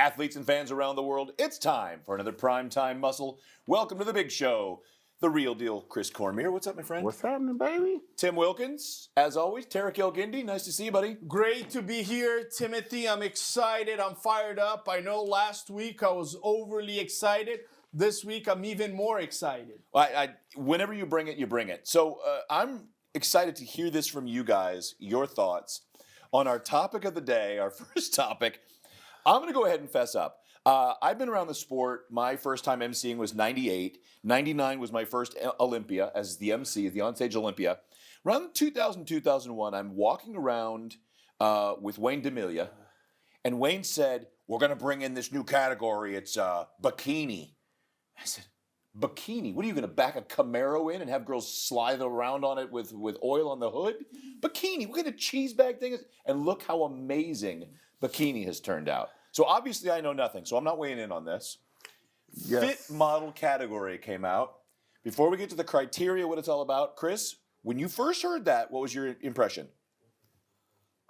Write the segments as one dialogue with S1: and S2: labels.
S1: Athletes and fans around the world, it's time for another Primetime Muscle. Welcome to the big show. The real deal, Chris Cormier. What's up, my friend?
S2: What's happening, baby?
S1: Tim Wilkins, as always. Tarek Elgindi, nice to see you, buddy.
S3: Great to be here, Timothy. I'm excited. I'm fired up. I know last week I was overly excited. This week I'm even more excited.
S1: Whenever you bring it, you bring it. So I'm excited to hear this from you guys, your thoughts on our topic of the day, our first topic. I'm going to go ahead and fess up. I've been around the sport. My first time emceeing was 98. 99 was my first Olympia as the MC, the onstage Olympia. Around 2000, 2001, I'm walking around with Wayne D'Amelia, and Wayne said, we're going to bring in this new category. It's Bikini. I said, Bikini? What are you going to back a Camaro in and have girls slither around on it with oil on the hood? Bikini, what kind of cheese bag thing is? And look how amazing Bikini has turned out. So obviously I know nothing, so I'm not weighing in on this.
S2: Yes.
S1: Fit model category came out. Before we get to the criteria, what it's all about, Chris, when you first heard that, what was your impression?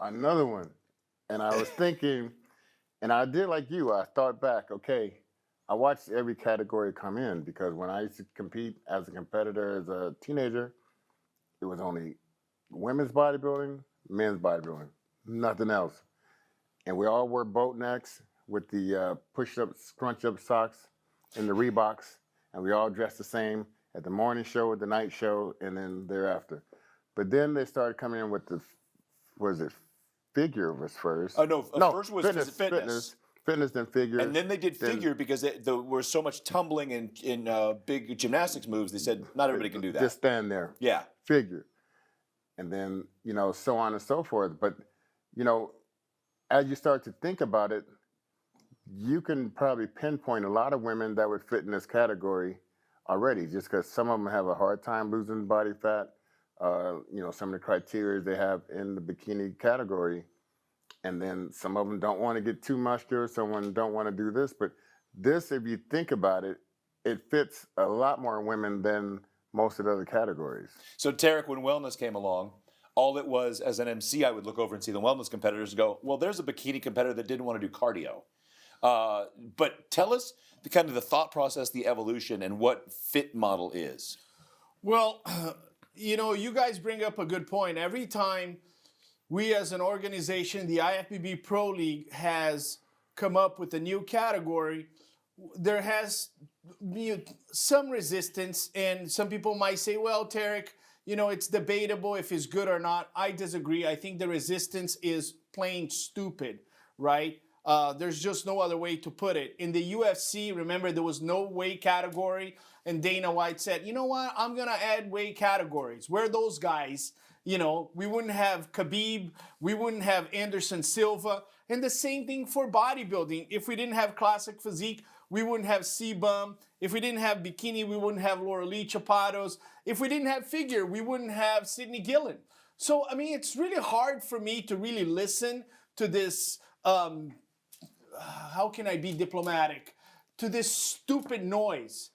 S2: Another one. And I was thinking, and I did like you, I thought back, okay, I watched every category come in because when I used to compete as a competitor as a teenager, it was only women's bodybuilding, men's bodybuilding, nothing else. And we all wore boat necks with the push-up, scrunch-up socks and the Reeboks, and we all dressed the same at the morning show, at the night show, and then thereafter. But then they started coming in with the, figure was first.
S1: Oh, no, first was fitness.
S2: Fitness, then figure.
S1: And then they did figure because there was so much tumbling in big gymnastics moves, they said not everybody can do that.
S2: Just stand there.
S1: Yeah.
S2: Figure. And then, so on and so forth. But, as you start to think about it, you can probably pinpoint a lot of women that would fit in this category already, just because some of them have a hard time losing body fat. Some of the criteria they have in the bikini category. And then some of them don't want to get too muscular, some of them don't want to do this. But this, if you think about it, it fits a lot more women than most of the other categories.
S1: So, Tarek, when wellness came along, all it was, as an MC, I would look over and see the wellness competitors and go, well, there's a bikini competitor that didn't want to do cardio. But tell us the kind of the thought process, the evolution, and what fit model is.
S3: Well, you guys bring up a good point. Every time we as an organization, the IFBB Pro League has come up with a new category, there has been some resistance, and some people might say, well, Tarek, it's debatable if it's good or not. I disagree. I think the resistance is plain stupid, right? There's just no other way to put it. In the UFC, remember, there was no weight category, and Dana White said, you know what, I'm going to add weight categories. We're those guys. We wouldn't have Khabib, we wouldn't have Anderson Silva, and the same thing for bodybuilding. If we didn't have classic physique, we wouldn't have C-Bum. If we didn't have bikini, we wouldn't have Laura Lee Chapados. If we didn't have figure, we wouldn't have Sydney Gillen. So, it's really hard for me to really listen to this, how can I be diplomatic, to this stupid noise.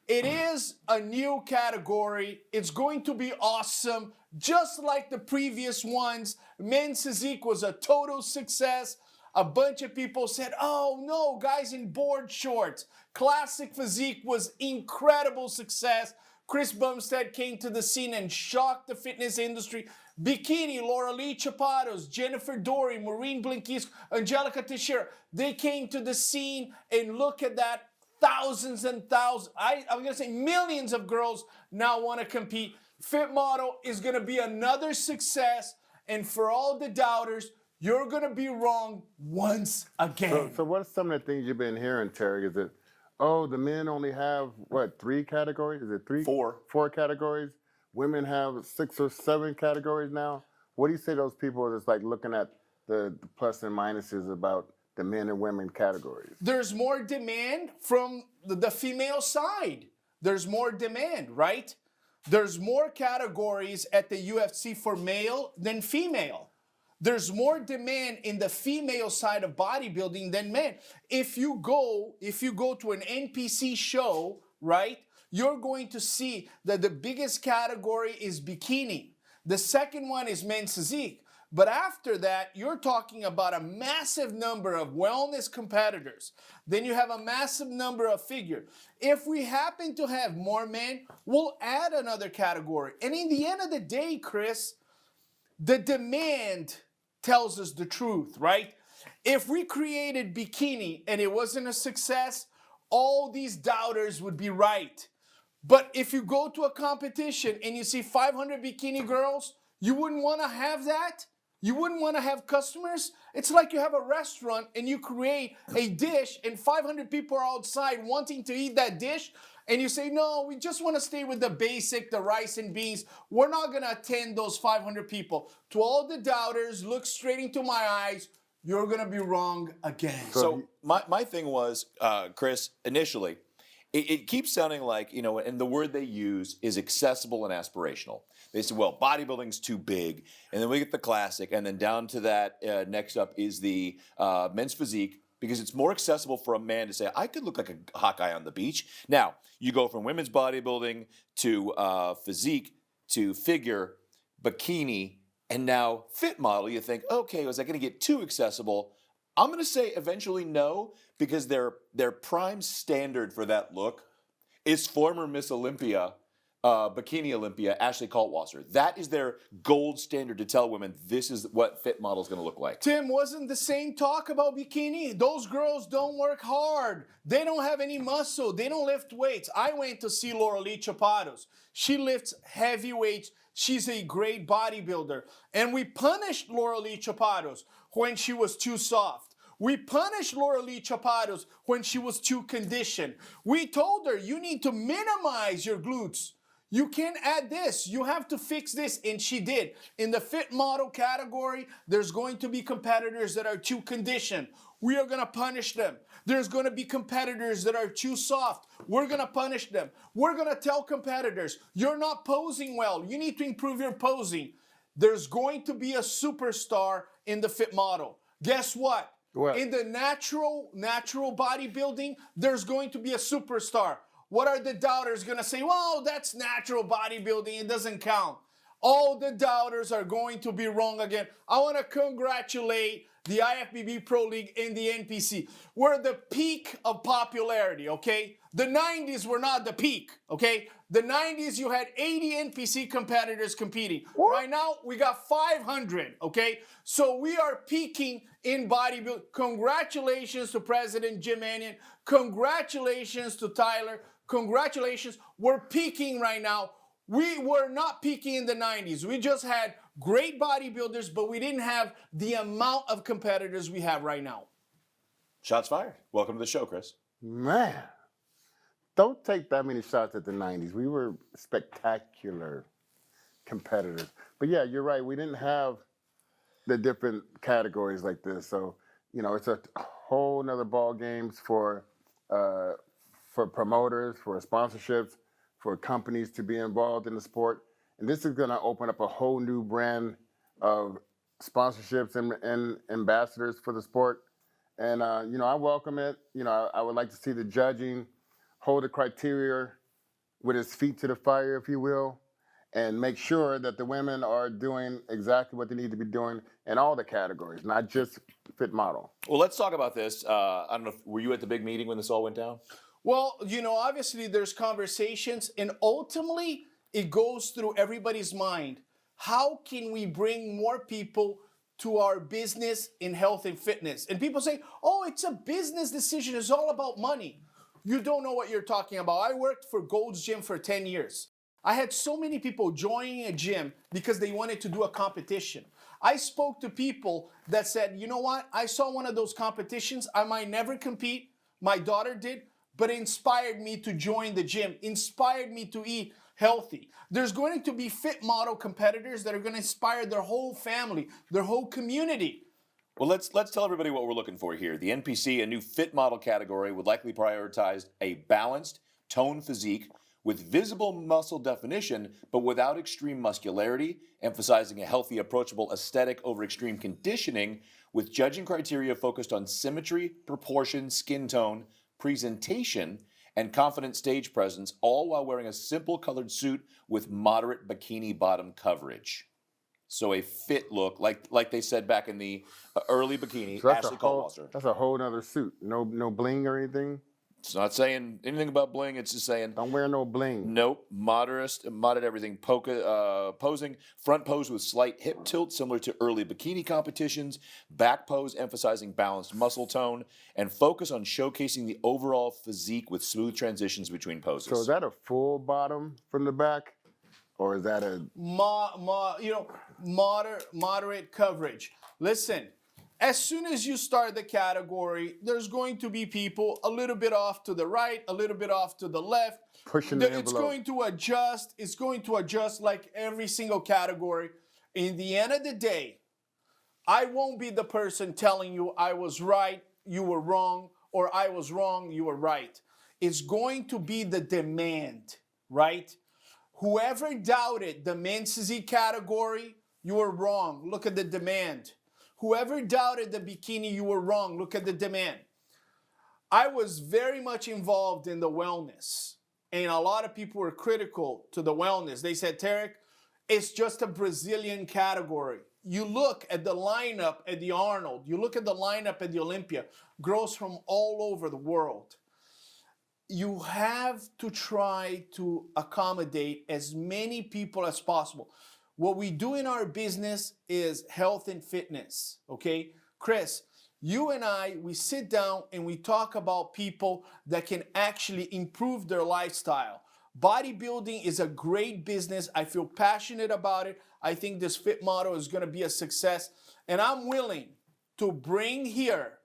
S3: It is a new category. It's going to be awesome. Just like the previous ones, men's physique was a total success. A bunch of people said, oh no, guys in board shorts. Classic physique was incredible success. Chris Bumstead came to the scene and shocked the fitness industry. Bikini, Laura Lee Chapados, Jennifer Dory, Maureen Blinkis, Angelica Teixeira, they came to the scene, and look at that. Thousands and thousands, I'm going to say millions of girls now want to compete. Fit Model is going to be another success. And for all the doubters, you're going to be wrong once again.
S2: So what are some of the things you've been hearing, Terry? Is it, the men only have, 3 categories? Is it 3?
S1: 4.
S2: 4 categories? Women have 6 or 7 categories now? What do you say to those people that's like looking at the plus and minuses about the men and women categories?
S3: There's more demand from the female side. There's more demand, right? There's more categories at the UFC for male than female. There's more demand in the female side of bodybuilding than men. If you go to an NPC show, right, you're going to see that the biggest category is bikini. The second one is men's physique. But after that, you're talking about a massive number of wellness competitors. Then you have a massive number of figure. If we happen to have more men, we'll add another category. And in the end of the day, Chris, the demand tells us the truth, right? If we created bikini and it wasn't a success, all these doubters would be right. But if you go to a competition and you see 500 bikini girls, you wouldn't want to have that? You wouldn't want to have customers? It's like you have a restaurant and you create a dish and 500 people are outside wanting to eat that dish, and you say, no, we just want to stay with the basic, the rice and beans. We're not going to attend those 500 people. To all the doubters, look straight into my eyes. You're going to be wrong again.
S1: So my thing was, Chris, initially, it keeps sounding like, and the word they use is accessible and aspirational. They say, well, bodybuilding's too big. And then we get the classic. And then down to that, next up is the men's physique, because it's more accessible for a man to say, I could look like a hot guy on the beach. Now, you go from women's bodybuilding to physique to figure, bikini, and now fit model. You think, okay, was that going to get too accessible? I'm going to say eventually no, because their prime standard for that look is former Miss Olympia, Bikini Olympia, Ashley Kaltwasser. That is their gold standard to tell women this is what fit model is going to look like.
S3: Tim, wasn't the same talk about bikini? Those girls don't work hard. They don't have any muscle. They don't lift weights. I went to see Loralee Chapados. She lifts heavy weights. She's a great bodybuilder. And we punished Loralee Chapados when she was too soft. We punished Loralee Chapados when she was too conditioned. We told her, you need to minimize your glutes. You can't add this. You have to fix this. And she did. In the fit model category, there's going to be competitors that are too conditioned. We are going to punish them. There's going to be competitors that are too soft. We're going to punish them. We're going to tell competitors, you're not posing well. You need to improve your posing. There's going to be a superstar in the fit model. Guess what?
S2: What?
S3: In the natural bodybuilding, there's going to be a superstar. What are the doubters going to say? Well, that's natural bodybuilding. It doesn't count. All the doubters are going to be wrong again. I want to congratulate the IFBB Pro League and the NPC. We're at the peak of popularity, okay? The 90s were not the peak, okay? The 90s, you had 80 NPC competitors competing.
S2: What?
S3: Right now, we got 500, okay? So we are peaking in bodybuilding. Congratulations to President Jim Mannion. Congratulations to Tyler. Congratulations. We're peaking right now. We were not peaking in the 90s. We just had great bodybuilders, but we didn't have the amount of competitors we have right now.
S1: Shots fired. Welcome to the show, Chris.
S2: Man, don't take that many shots at the 90s. We were spectacular competitors. But yeah, you're right. We didn't have the different categories like this. So, it's a whole nother ball games for promoters, for sponsorships, for companies to be involved in the sport. And this is going to open up a whole new brand of sponsorships and ambassadors for the sport. And, I welcome it. I would like to see the judging hold the criteria with its feet to the fire, if you will, and make sure that the women are doing exactly what they need to be doing in all the categories, not just fit model.
S1: Well, let's talk about this. I don't know, were you at the big meeting when this all went down?
S3: Well, obviously there's conversations, and ultimately it goes through everybody's mind. How can we bring more people to our business in health and fitness? And people say, oh, it's a business decision. It's all about money. You don't know what you're talking about. I worked for Gold's Gym for 10 years. I had so many people joining a gym because they wanted to do a competition. I spoke to people that said, you know what? I saw one of those competitions. I might never compete. My daughter did, but it inspired me to join the gym, inspired me to eat healthy. There's going to be fit model competitors that are going to inspire their whole family, their whole community.
S1: Well, let's tell everybody what we're looking for here. The NPC, a new fit model category, would likely prioritize a balanced, toned physique with visible muscle definition, but without extreme muscularity, emphasizing a healthy, approachable aesthetic over extreme conditioning, with judging criteria focused on symmetry, proportion, skin tone, presentation, and confident stage presence, all while wearing a simple colored suit with moderate bikini bottom coverage. So a fit look, like they said back in the early Bikini,
S2: So
S1: Ashley Caldwell.
S2: that's a whole nother suit. No bling or anything.
S1: It's not saying anything about bling. It's just saying
S2: Don't wear no bling.
S1: nope, moderate everything. Posing, front pose with slight hip tilt, similar to early bikini competitions. Back pose emphasizing balanced muscle tone, and focus on showcasing the overall physique with smooth transitions between poses.
S2: So is that a full bottom from the back, or is that a
S3: moderate coverage? Listen. As soon as you start the category, there's going to be people a little bit off to the right, a little bit off to the left.
S2: pushing the envelope?
S3: It's going to adjust. It's going to adjust like every single category. In the end of the day, I won't be the person telling you I was right, you were wrong, or I was wrong, you were right. It's going to be the demand, right? Whoever doubted the men's physique category, you were wrong. Look at the demand. Whoever doubted the bikini, you were wrong. Look at the demand. I was very much involved in the wellness, and a lot of people were critical to the wellness. They said, Tarek, it's just a Brazilian category. You look at the lineup at the Arnold, you look at the lineup at the Olympia, girls from all over the world. You have to try to accommodate as many people as possible. What we do in our business is health and fitness, okay? Chris, you and I, we sit down and we talk about people that can actually improve their lifestyle. Bodybuilding is a great business. I feel passionate about it. I think this fit model is going to be a success. And I'm willing to bring here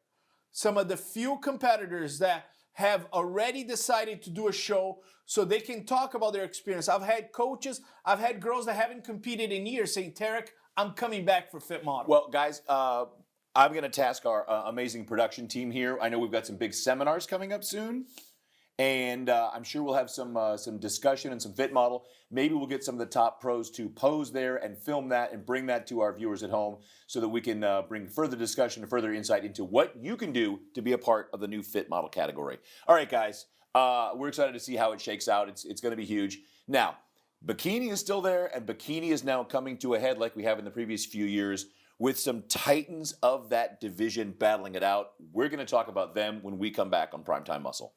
S3: some of the few competitors that have already decided to do a show so they can talk about their experience. I've had coaches, I've had girls that haven't competed in years saying, Tarek, I'm coming back for Fit Model.
S1: Well, guys, I'm going to task our amazing production team here. I know we've got some big seminars coming up soon, and I'm sure we'll have some discussion and some Fit Model. Maybe we'll get some of the top pros to pose there and film that and bring that to our viewers at home so that we can bring further discussion and further insight into what you can do to be a part of the new Fit Model category. All right, guys, we're excited to see how it shakes out. It's going to be huge. Now, Bikini is still there, and Bikini is now coming to a head like we have in the previous few years with some titans of that division battling it out. We're going to talk about them when we come back on Primetime Muscle.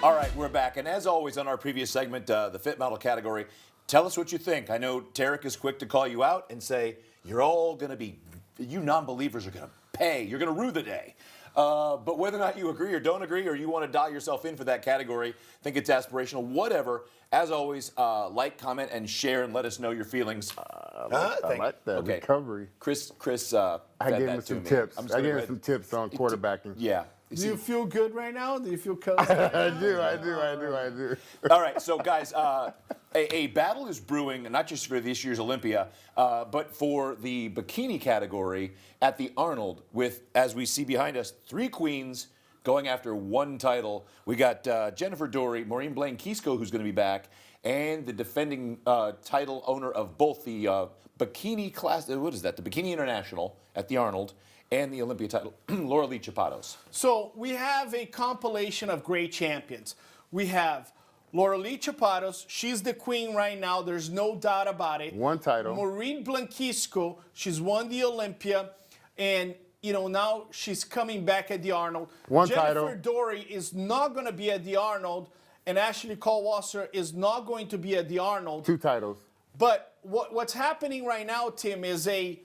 S1: All right, we're back. And as always on our previous segment, the Fit Model category, tell us what you think. I know Tarek is quick to call you out and say, you're all going to be, you non-believers are going to pay. You're going to rue the day. But whether or not you agree or don't agree, or you want to dial yourself in for that category, think it's aspirational, whatever, as always, like, comment, and share, and let us know your feelings.
S2: I like that recovery.
S1: Chris
S2: I gave him some tips. I gave him some tips on quarterbacking.
S1: Yeah.
S3: Do you feel good right now? Do you feel cozy?
S2: I do.
S1: All right, so guys, a battle is brewing, not just for this year's Olympia, but for the bikini category at the Arnold with, as we see behind us, 3 queens going after 1 title. We got Jennifer Dory, Maureen Blaine-Kisco, who's going to be back, and the defending title owner of both the bikini class, what is that, the Bikini International at the Arnold, and the Olympia title, Laura Lee Chapados.
S3: So we have a compilation of great champions. We have Laura Lee Chapados. She's the queen right now. There's no doubt about it.
S2: 1 title.
S3: Maureen Blaine-Kisco. She's won the Olympia. And, you know, now she's coming back at the Arnold.
S2: 1
S3: Jennifer
S2: title.
S3: Dory is not going to be at the Arnold. And Ashley Caldwell is not going to be at the Arnold.
S2: 2 titles.
S3: But what's happening right now, Tim, is a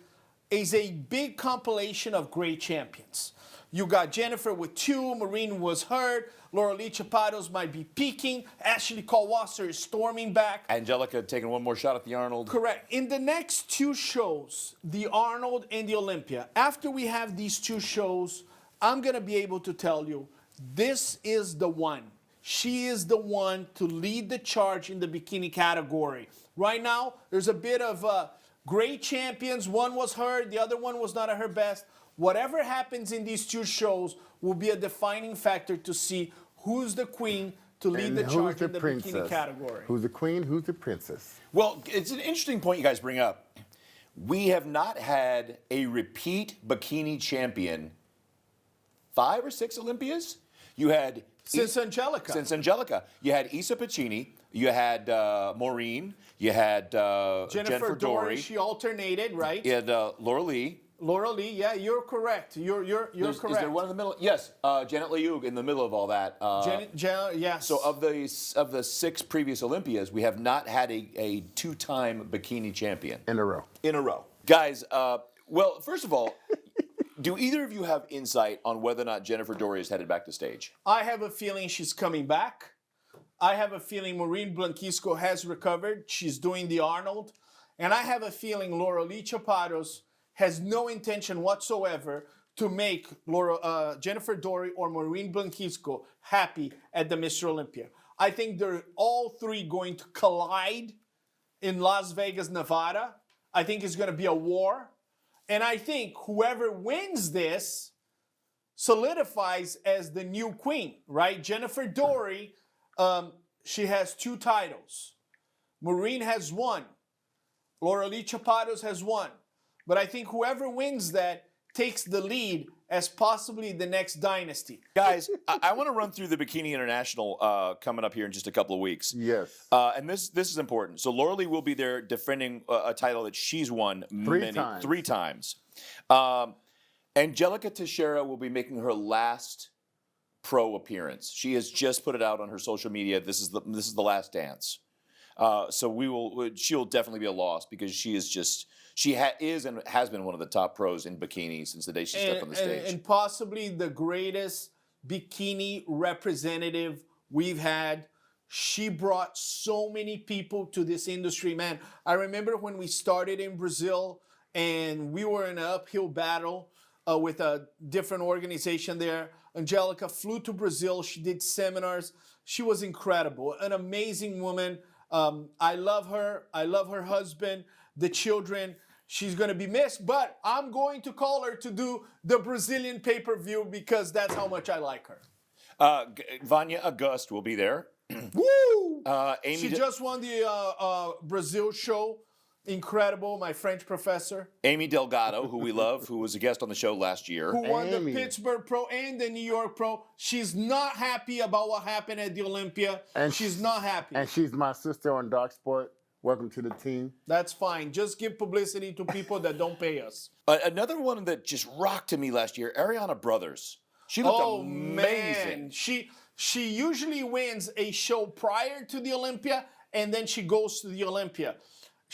S3: big compilation of great champions. You got Jennifer with 2, Maureen was hurt, Laura Lee Chapados might be peaking, Ashley Caldwell is storming back.
S1: Angelica taking 1 more shot at the Arnold.
S3: Correct. In the next 2 shows, the Arnold and the Olympia, after we have these 2 shows, I'm going to be able to tell you this is the one. She is the one to lead the charge in the bikini category. Right now, there's a bit of great champions. One was her, the other one was not at her best. Whatever happens in these two shows will be a defining factor to see who's the queen to lead
S2: And
S3: the
S2: who's
S3: charge
S2: the
S3: in the
S2: princess?
S3: bikini category.
S2: Who's the queen? Who's the princess?
S1: Well, it's an interesting point you guys bring up. We have not had a repeat bikini champion 5 or 6 Olympias. You had
S3: Since Angelica.
S1: Since Angelica, you had Isa Piccini, you had Maureen, you had Jennifer Dory,
S3: She alternated, right?
S1: you had Laura Lee.
S3: Laura Lee, yeah, you're correct. You're correct.
S1: Is there one in the middle? Yes, Janet Leung in the middle of all that.
S3: Yes.
S1: So of the 6 previous Olympias, we have not had a 2-time bikini champion
S2: In a row.
S1: in a row. Guys, well, first of all, do either of you have insight on whether or not Jennifer Dory is headed back to stage?
S3: I have a feeling she's coming back. I have a feeling Maureen Blanquisco has recovered. She's doing the Arnold. And I have a feeling Laura Lee Chapados has no intention whatsoever to make Jennifer Dory or Maureen Blanquisco happy at the Mr. Olympia. I think they're all three going to collide in Las Vegas, Nevada. I think it's going to be a war. And I think whoever wins this solidifies as the new queen, right? Jennifer Dory, she has 2 titles. Maureen has 1. Laura Lee Chapados has 1. But I think whoever wins that takes the lead as possibly the next dynasty.
S1: Guys, I want to run through the Bikini International coming up here in just a couple of weeks.
S2: Yes.
S1: And this is important. So Laura Lee will be there defending a title that she's won 3 times. Angelica Teixeira will be making her last pro appearance. She has just put it out on her social media. This is the last dance. So she'll definitely be a loss because she is just is and has been one of the top pros in bikini since the day she stepped on the stage.
S3: And possibly the greatest bikini representative we've had. She brought so many people to this industry, man. I remember when we started in Brazil and we were in an uphill battle with a different organization there. Angelica flew to Brazil. She did seminars. She was incredible, an amazing woman. I love her. I love her husband, the children. She's going to be missed, but I'm going to call her to do the Brazilian pay-per-view because that's how much I like her.
S1: Vanya Auguste will be there.
S3: Woo!
S1: Amy
S3: She just won the Brazil show. Incredible, my French professor.
S1: Amy Delgado, who we love, who was a guest on the show last year.
S3: Who won
S2: Amy.
S3: the Pittsburgh Pro and the New York Pro. She's not happy about what happened at the Olympia.
S2: And
S3: she's not happy.
S2: And she's my sister on Dark Sport. Welcome to the team.
S3: That's fine. Just give publicity to people that don't pay us.
S1: Another one that just rocked to me last year, Ariana Brothers. She looked amazing.
S3: Man. She usually wins a show prior to the Olympia, and then she goes to the Olympia.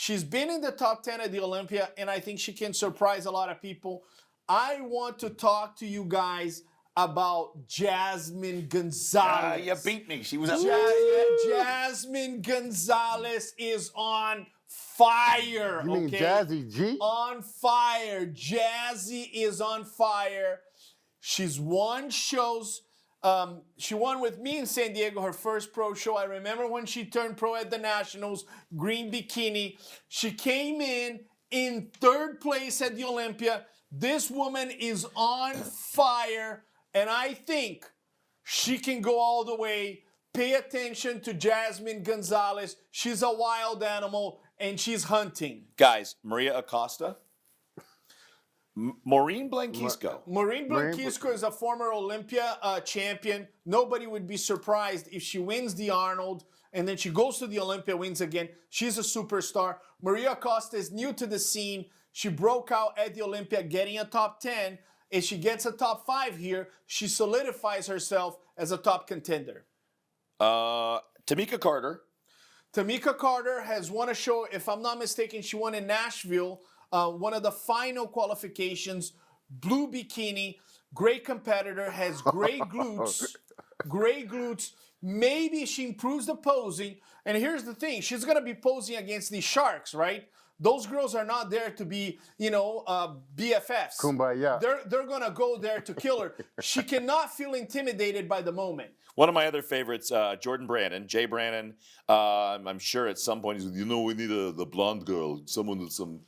S3: She's been in the top 10 at the Olympia, and I think she can surprise a lot of people. I want to talk to you guys about Jasmine Gonzalez.
S1: You beat me. She was
S3: Jasmine Gonzalez is on fire.
S2: You mean
S3: okay?
S2: Jazzy G?
S3: On fire. Jazzy is on fire. She's won shows. She won with me in San Diego, her first pro show. I remember when she turned pro at the Nationals, green bikini. She came in 3rd place at the Olympia. This woman is on fire, and I think she can go all the way. Pay attention to Jasmine Gonzalez. She's a wild animal, and she's hunting.
S1: Guys, Maria Acosta. Maureen Blanquisco.
S3: Maureen Blanquisco is a former Olympia champion. Nobody would be surprised if she wins the Arnold and then she goes to the Olympia, wins again. She's a superstar. Maria Acosta is new to the scene. She broke out at the Olympia getting a top 10. If she gets a top 5 here, she solidifies herself as a top contender.
S1: Tamika Carter.
S3: Tamika Carter has won a show, if I'm not mistaken, she won in Nashville. One of the final qualifications, blue bikini, great competitor, has great glutes, great glutes. Maybe she improves the posing. And here's the thing, she's going to be posing against these sharks, right? Those girls are not there to be, BFFs.
S2: Kumbaya.
S3: They're gonna go there to kill her. She cannot feel intimidated by the moment.
S1: One of my other favorites, Jordan Brandon, Jay Brandon. I'm sure at some point he's, we need the blonde girl, someone with some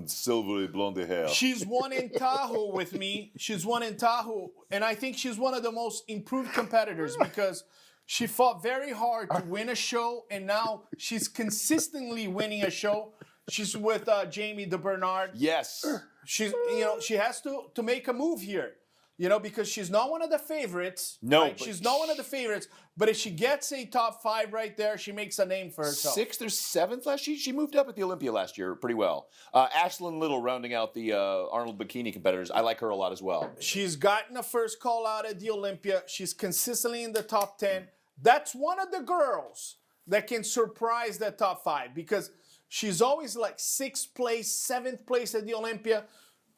S1: silvery blonde hair.
S3: She's won in Tahoe with me. She's won in Tahoe, and I think she's one of the most improved competitors because she fought very hard to win a show, and now she's consistently winning a show. She's with Jamie DeBernard.
S1: Yes.
S3: She's, she has to make a move here, because she's not one of the favorites.
S1: No,
S3: right? She's not one of the favorites. But if she gets a top 5 right there, she makes a name for herself.
S1: 6th or 7th last year. She moved up at the Olympia last year pretty well. Ashlyn Little rounding out the Arnold Bikini competitors. I like her a lot as well.
S3: She's gotten a first call out at the Olympia. She's consistently in the top 10. That's one of the girls that can surprise that top 5 because she's always like 6th place, 7th place at the Olympia,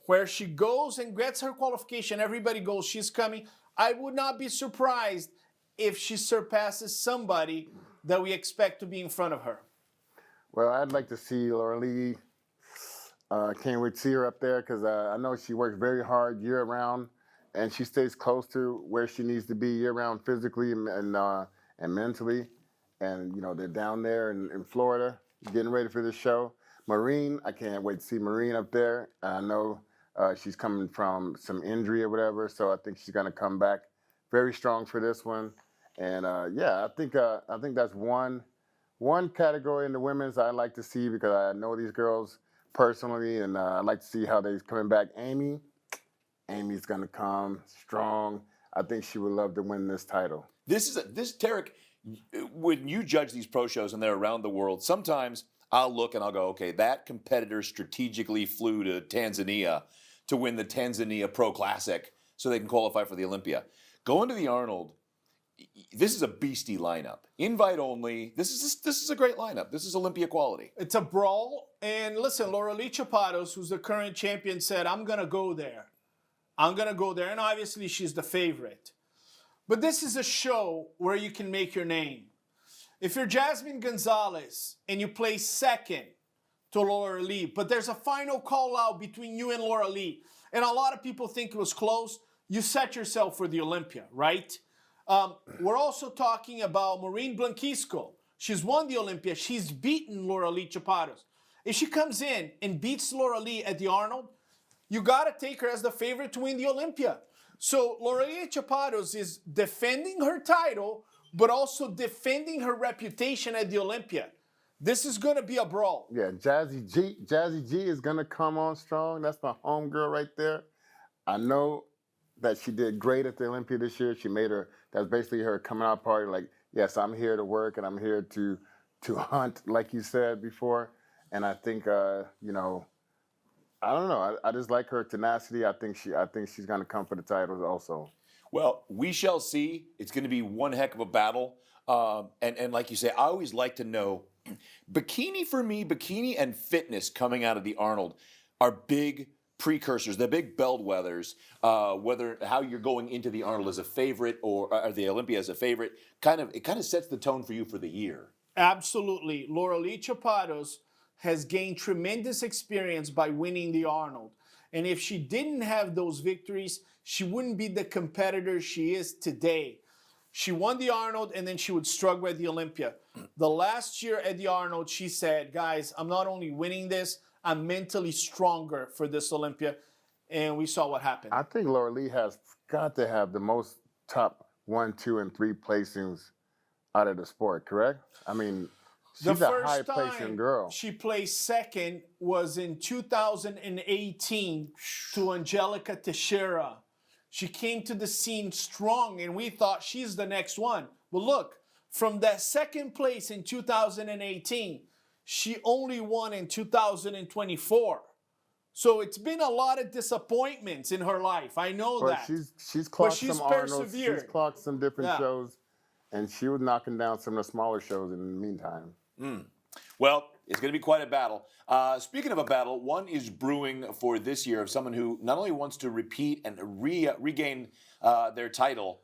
S3: where she goes and gets her qualification. Everybody goes, she's coming. I would not be surprised if she surpasses somebody that we expect to be in front of her.
S2: Well, I'd like to see Laura Lee. Can't wait to see her up there because I know she works very hard year-round, and she stays close to where she needs to be year-round physically and mentally. And, they're down there in Florida getting ready for the show. Maureen, I can't wait to see Maureen up there. I know she's coming from some injury or whatever, so I think she's going to come back very strong for this one. And I think that's one category in the women's I like to see because I know these girls personally, and I like to see how they're coming back. Amy's going to come strong. I think she would love to win this title.
S1: Tarek, when you judge these pro shows and they're around the world, sometimes I'll look and I'll go, okay, that competitor strategically flew to Tanzania to win the Tanzania Pro Classic so they can qualify for the Olympia. Going to the Arnold, this is a beastie lineup. Invite only. This is a great lineup. This is Olympia quality.
S3: It's a brawl. And listen, Laura Lee Chapados, who's the current champion, said, I'm going to go there. I'm going to go there. And obviously she's the favorite. But this is a show where you can make your name. If you're Jasmine Gonzalez and you place second to Laura Lee, but there's a final call out between you and Laura Lee, and a lot of people think it was close, you set yourself for the Olympia, right? We're also talking about Maureen Blanquisco. She's won the Olympia. She's beaten Laura Lee Chapados. If she comes in and beats Laura Lee at the Arnold, you got to take her as the favorite to win the Olympia. So Laura Lee Chapados is defending her title, but also defending her reputation at the Olympia. This is going to be a brawl.
S2: Yeah, Jazzy G is going to come on strong. That's my homegirl right there. I know that she did great at the Olympia this year. That's basically her coming out party. Like, yes, I'm here to work and I'm here to hunt, like you said before. And I think, I don't know. I just like her tenacity. I think she's going to come for the titles also.
S1: Well, we shall see. It's going to be one heck of a battle. And like you say, I always like to know, bikini and fitness coming out of the Arnold are big precursors. They're big bellwethers. How you're going into the Arnold as a favorite or the Olympia as a favorite, it kind of sets the tone for you for the year.
S3: Absolutely. Laura Lee Chapados has gained tremendous experience by winning the Arnold. And if she didn't have those victories, she wouldn't be the competitor she is today. She won the Arnold, and then she would struggle at the Olympia. The last year at the Arnold, she said, guys, I'm not only winning this, I'm mentally stronger for this Olympia. And we saw what happened.
S2: I think Laura Lee has got to have the most top 1, 2, and 3 placings out of the sport, correct? I mean, she's a high-placing girl.
S3: She placed second was in 2018 to Angelica Teixeira. She came to the scene strong, and we thought she's the next one. But look, from that second place in 2018, she only won in 2024. So it's been a lot of disappointments in her life. I know that.
S2: She's clocked
S3: she's
S2: some Arnolds.
S3: persevered.
S2: She's clocked some different shows, and she was knocking down some of the smaller shows in the meantime.
S1: Well, it's going to be quite a battle. Speaking of a battle, one is brewing for this year of someone who not only wants to repeat and regain their title,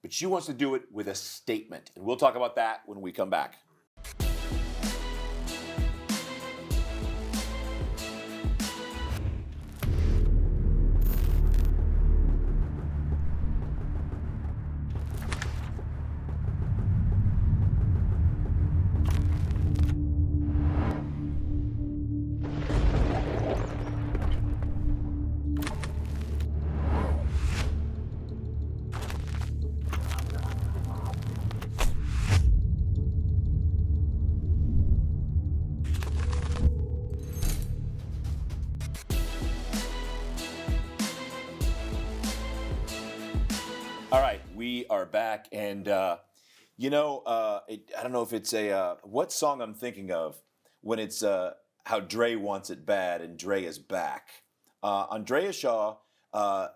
S1: but she wants to do it with a statement. And we'll talk about that when we come back. All right, we are back, and I don't know if it's what song I'm thinking of when it's how Dre wants it bad and Dre is back. Andrea Shaw, I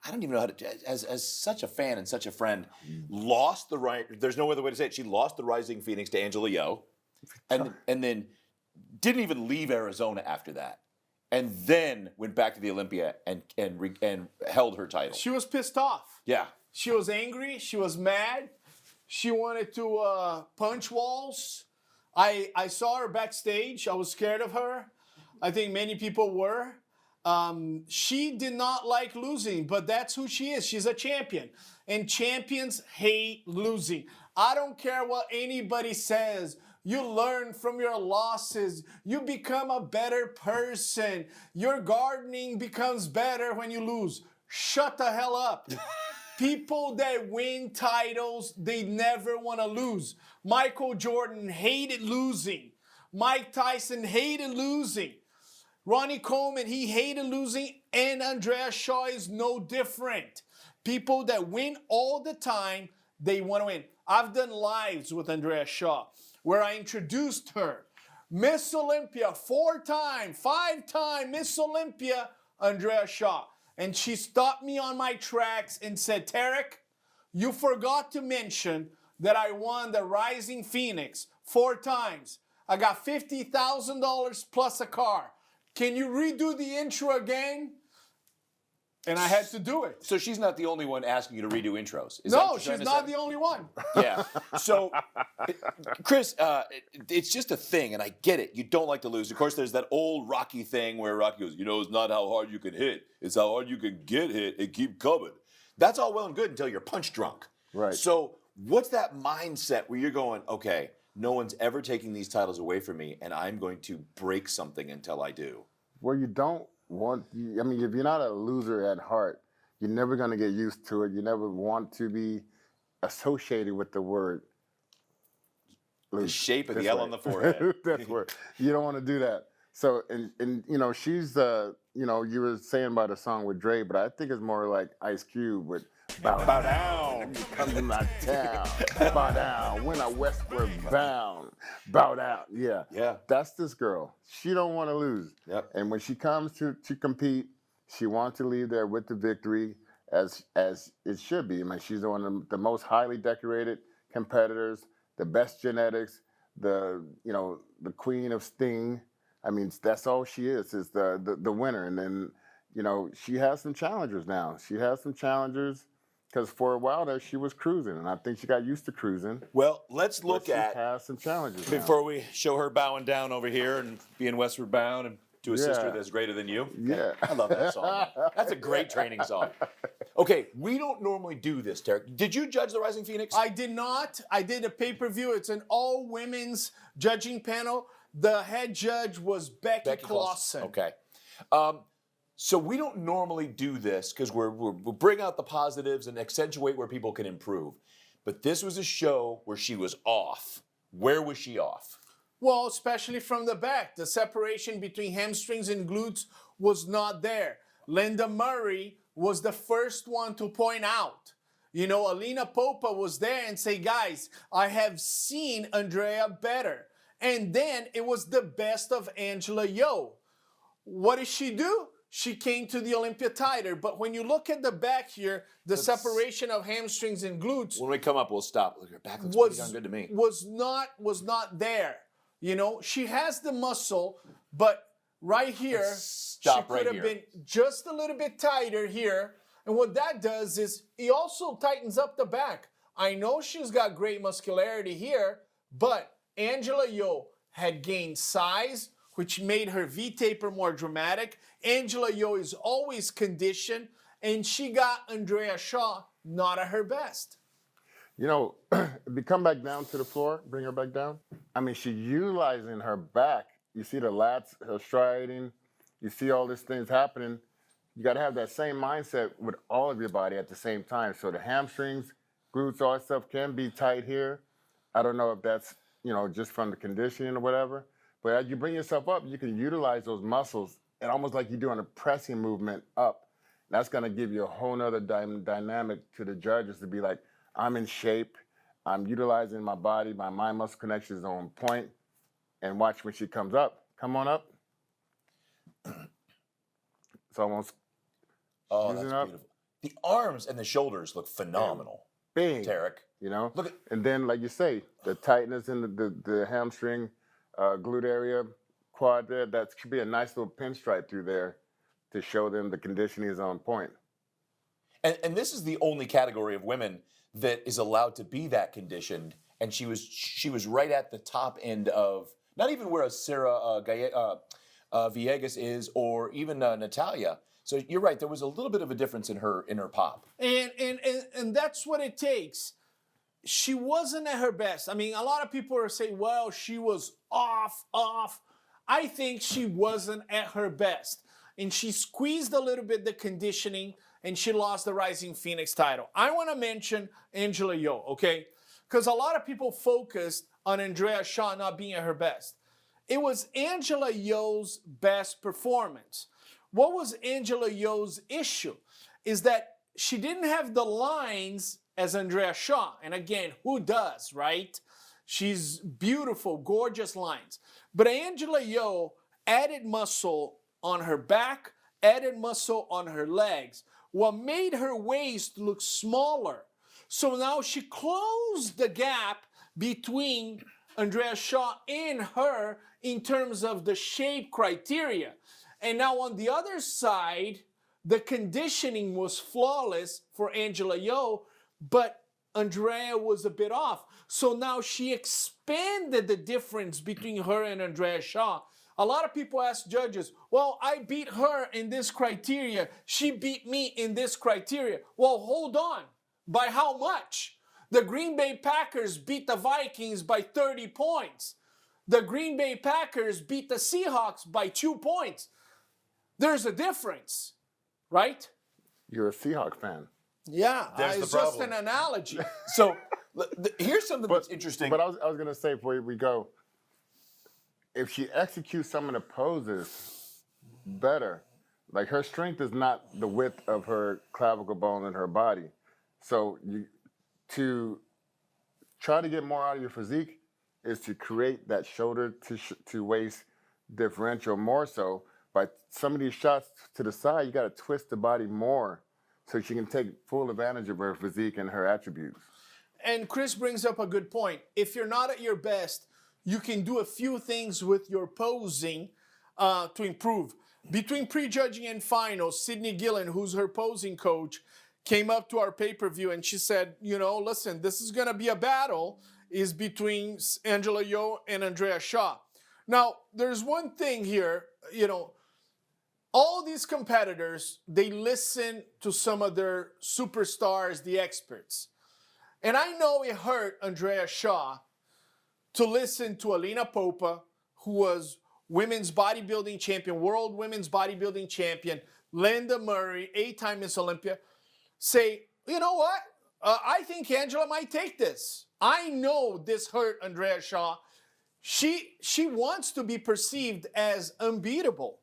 S1: don't even know how to, as such a fan and such a friend, lost the right. There's no other way to say it. She lost the Rising Phoenix to Angela Yeo, and then didn't even leave Arizona after that. And then went back to the Olympia and held her title.
S3: She was pissed off.
S1: Yeah.
S3: She was angry. She was mad. She wanted to punch walls. I saw her backstage. I was scared of her. I think many people were. She did not like losing, but that's who she is. She's a champion. And champions hate losing. I don't care what anybody says. You learn from your losses. You become a better person. Your gardening becomes better when you lose. Shut the hell up. People that win titles, they never want to lose. Michael Jordan hated losing. Mike Tyson hated losing. Ronnie Coleman, he hated losing, and Andrea Shaw is no different. People that win all the time, they want to win. I've done lives with Andrea Shaw where I introduced her. Miss Olympia, 4-time, 5-time Miss Olympia, Andrea Shaw. And she stopped me on my tracks and said, Tarek, you forgot to mention that I won the Rising Phoenix 4 times. I got $50,000 plus a car. Can you redo the intro again? And I had to do it.
S1: So she's not the only one asking you to redo intros. Is that
S3: No,
S1: what you're
S3: she's
S1: trying to
S3: not
S1: say?
S3: the only one.
S1: Yeah. So, Chris, it's just a thing, and I get it. You don't like to lose. Of course, there's that old Rocky thing where Rocky goes, it's not how hard you can hit. It's how hard you can get hit and keep coming. That's all well and good until you're punch drunk.
S2: Right.
S1: So what's that mindset where you're going, okay, no one's ever taking these titles away from me, and I'm going to break something until I do?
S2: Well, you don't want, if you're not a loser at heart, you're never going to get used to it. You never want to be associated with the word lose.
S1: The shape of
S2: This
S1: the L
S2: way.
S1: on the forehead.
S2: That's where you don't want to do that. So, and she's you were saying about a song with Dre, but I think it's more like Ice Cube with Bow Down. Come to my town. Bow down. When I westward bound. Bow down. Yeah.
S1: Yeah.
S2: That's this girl. She don't want to lose.
S1: Yep.
S2: And when she comes to compete, she wants to leave there with the victory as it should be. I mean, she's one of the most highly decorated competitors, the best genetics, the queen of sting. I mean, that's all she is the winner. And then, she has some challengers now. She has some challengers because for a while there she was cruising, and I think she got used to cruising.
S1: Well, let's look
S2: But
S1: at,
S2: she has some challenges
S1: before we show her bowing down over here and being westward bound and to a sister
S2: Yeah.
S1: that's greater than you.
S2: Yeah.
S1: I love that song. That's a great training song. Okay, we don't normally do this, Derek. Did you judge the Rising Phoenix?
S3: I did not. I did a pay-per-view. It's an all-women's judging panel. The head judge was Becky Clausen.
S1: Okay. So we don't normally do this because we'll bring out the positives and accentuate where people can improve. But this was a show where she was off. Where was she off?
S3: Well, especially from the back. The separation between hamstrings and glutes was not there. Linda Murray was the first one to point out. Alina Popa was there and say, guys, I have seen Andrea better. And then it was the best of Angela Yeo. What did she do? She came to the Olympia title. But when you look at the back here, the separation of hamstrings and glutes
S1: When we come up, we'll stop. Look, her back looks pretty darn good to me.
S3: was not there. She has the muscle, but right here,
S1: Stop
S3: she
S1: right
S3: could have
S1: here.
S3: been just a little bit tighter here. And what that does is it also tightens up the back. I know she's got great muscularity here, but Angela Yeo had gained size, which made her V-taper more dramatic. Angela Yeo is always conditioned, and she got Andrea Shaw not at her best.
S2: If you come back down to the floor, bring her back down. I mean, she's utilizing her back. You see the lats, her striding. You see all these things happening. You got to have that same mindset with all of your body at the same time. So the hamstrings, glutes, all that stuff can be tight here. I don't know if that's, just from the conditioning or whatever. But as you bring yourself up, you can utilize those muscles and almost like you're doing a pressing movement up. That's going to give you a whole nother dynamic to the judges to be like, I'm in shape. I'm utilizing my body. My mind muscle connection is on point. And watch when she comes up. Come on up. It's almost.
S1: Oh,
S2: Using
S1: that's
S2: up.
S1: beautiful. The arms and the shoulders look phenomenal.
S2: Bing.
S1: Tarek.
S2: You know?
S1: Look at,
S2: And then, like you say, the tightness in the hamstring, glute area, quad there, that should be a nice little pinstripe through there to show them the conditioning is on point.
S1: and this is the only category of women that is allowed to be that conditioned. And she was right at the top end of, not even where a Sarah Villegas is, or even Natalia. So you're right. There was a little bit of a difference in her pop.
S3: And that's what it takes. She wasn't at her best. I mean, a lot of people are saying, well, she was off. I think she wasn't at her best. And she squeezed a little bit the conditioning, and she lost the Rising Phoenix title. I want to mention Angela Yeo, okay? Because a lot of people focused on Andrea Shaw not being at her best. It was Angela Yeo's best performance. What was Angela Yeo's issue? Is that she didn't have the lines as Andrea Shaw. And again, who does, right? She's beautiful, gorgeous lines. But Angela Yeo added muscle on her back, added muscle on her legs, what made her waist look smaller. So now she closed the gap between Andrea Shaw and her in terms of the shape criteria. And now on the other side, the conditioning was flawless for Angela Yeo, but Andrea was a bit off. So now she expanded the difference between her and Andrea Shaw. A lot of people ask judges, well, I beat her in this criteria. She beat me in this criteria. Well, hold on. By how much? The Green Bay Packers beat the Vikings by 30 points. The Green Bay Packers beat the Seahawks by 2 points. There's a difference, right?
S2: You're a Seahawks fan.
S3: Yeah,
S1: There's the
S3: it's just
S1: problem.
S3: an analogy.
S1: So here's something that's interesting.
S2: But I was going to say before we go, if she executes some of the poses better, like her strength is not the width of her clavicle bone in her body. So to try to get more out of your physique is to create that shoulder to waist differential more so. By some of these shots to the side, you got to twist the body more so she can take full advantage of her physique and her attributes.
S3: And Chris brings up a good point. If you're not at your best, you can do a few things with your posing to improve. Between prejudging and finals, Sydney Gillen, who's her posing coach, came up to our pay-per-view and she said, listen, this is going to be a battle is between Angela Yeo and Andrea Shaw. Now, there's one thing here, all these competitors, they listen to some of their superstars, the experts. And I know it hurt Andrea Shaw to listen to Alina Popa, who was women's bodybuilding champion, world women's bodybuilding champion, Linda Murray, 8-time Miss Olympia, say, you know what? I think Angela might take this. I know this hurt Andrea Shaw. She wants to be perceived as unbeatable.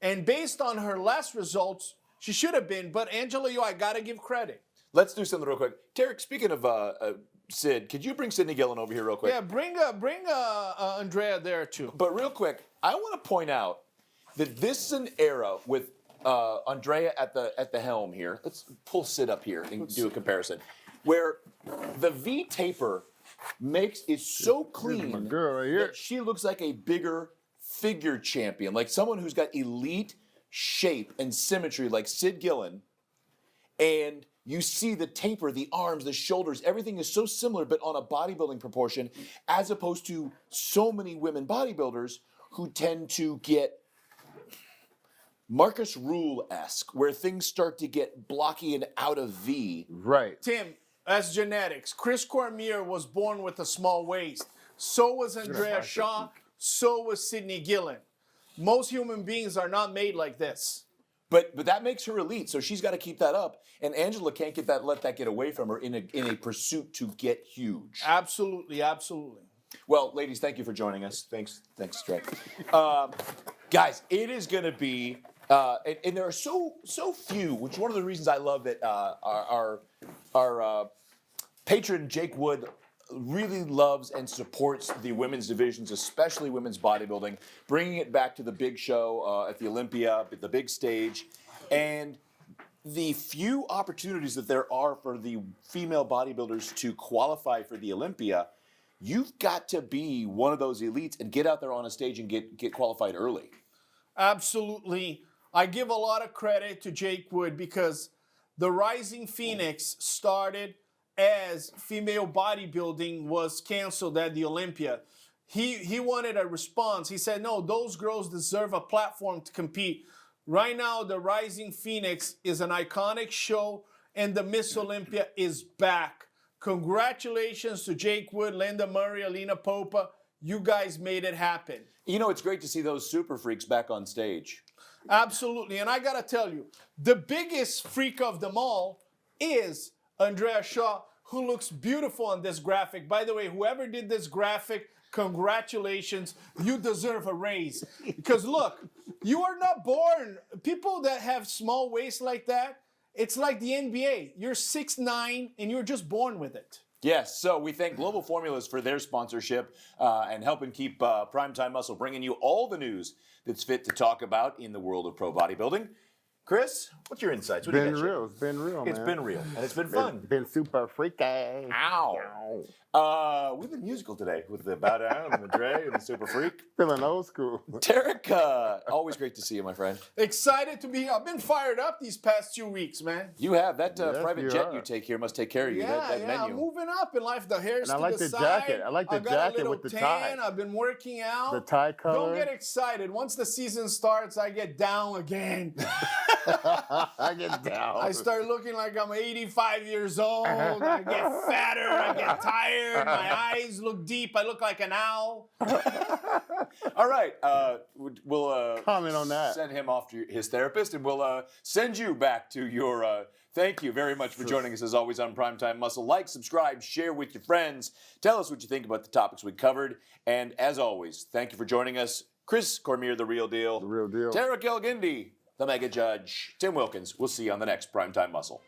S3: And based on her last results, she should have been. But Angela Yeo, I got to give credit.
S1: Let's do something real quick. Tarek, speaking of Sid, could you bring Sydney Gillen over here real quick?
S3: Yeah, bring Andrea there too.
S1: But real quick, I want to point out that this is an era with Andrea at the helm here. Let's pull Sid up here and do a comparison, where the V taper is so clean
S2: my girl right here.
S1: that she looks like a bigger figure champion, like someone who's got elite shape and symmetry, like Sid Gillen, and you see the taper, the arms, the shoulders, everything is so similar, but on a bodybuilding proportion, as opposed to so many women bodybuilders who tend to get Marcus Rule-esque, where things start to get blocky and out of V.
S2: Right.
S3: Tim, that's genetics. Chris Cormier was born with a small waist. So was Andrea Shaw. So was Sydney Gillen. Most human beings are not made like this.
S1: But that makes her elite, so she's got to keep that up. And Angela can't let that get away from her in a pursuit to get huge.
S3: Absolutely, absolutely.
S1: Well, ladies, thank you for joining us. Thanks, Trey. Guys, it is going to be And there are so few, which is one of the reasons I love that our patron Jake Wood really loves and supports the women's divisions, especially women's bodybuilding, bringing it back to the big show at the Olympia, the big stage, and the few opportunities that there are for the female bodybuilders to qualify for the Olympia. You've got to be one of those elites and get out there on a stage and get qualified early.
S3: Absolutely. I give a lot of credit to Jake Wood because the Rising Phoenix started as female bodybuilding was canceled at the Olympia. He wanted a response. He said, no, those girls deserve a platform to compete. Right now, the Rising Phoenix is an iconic show, and the Miss Olympia is back. Congratulations to Jake Wood, Linda Murray, Alina Popa. You guys made it happen.
S1: You know, it's great to see those super freaks back on stage.
S3: Absolutely. And I got to tell you, the biggest freak of them all is Andrea Shaw, who looks beautiful on this graphic. By the way, whoever did this graphic, congratulations. You deserve a raise. Because look, you are not born. People that have small waists like that, it's like the NBA. You're 6'9", and you're just born with it.
S1: Yes, so we thank Global Formulas for their sponsorship and helping keep Primetime Muscle bringing you all the news that's fit to talk about in the world of pro bodybuilding. Chris, what's your insights? What do you got, Chip?
S2: It's been real, man.
S1: It's been real, and it's been fun.
S2: It's been super freaky.
S1: Ow. We've been musical today with the Bow Down and the Dre and the Super Freak.
S2: Feeling old school.
S1: Tarek, always great to see you, my friend.
S3: Excited to be here. I've been fired up these past 2 weeks, man.
S1: You have. That
S2: Yes,
S1: private
S2: you
S1: jet
S2: are.
S1: you take here must take care of you.
S3: Yeah,
S1: that
S3: yeah,
S1: menu.
S3: I'm moving up in life. The hair's
S2: And I
S3: to
S2: like
S3: the
S2: the
S3: side.
S2: jacket. I like the
S3: got a
S2: jacket
S3: little
S2: with the
S3: tan.
S2: tie.
S3: I've been working out.
S2: The tie color.
S3: Don't get excited. Once the season starts, I get down again.
S2: I get down.
S3: I start looking like I'm 85 years old. I get fatter. I get tired. My eyes look deep. I look like an owl.
S1: All right. We'll
S2: Comment on that.
S1: send him off to his therapist, and we'll send you back to your. Thank you very much for joining us, as always, on Primetime Muscle. Like, subscribe, share with your friends. Tell us what you think about the topics we covered. And as always, thank you for joining us. Chris Cormier, the real deal.
S2: The real deal.
S1: Tarek Elgindi, the mega judge. Tim Wilkins. We'll see you on the next Primetime Muscle.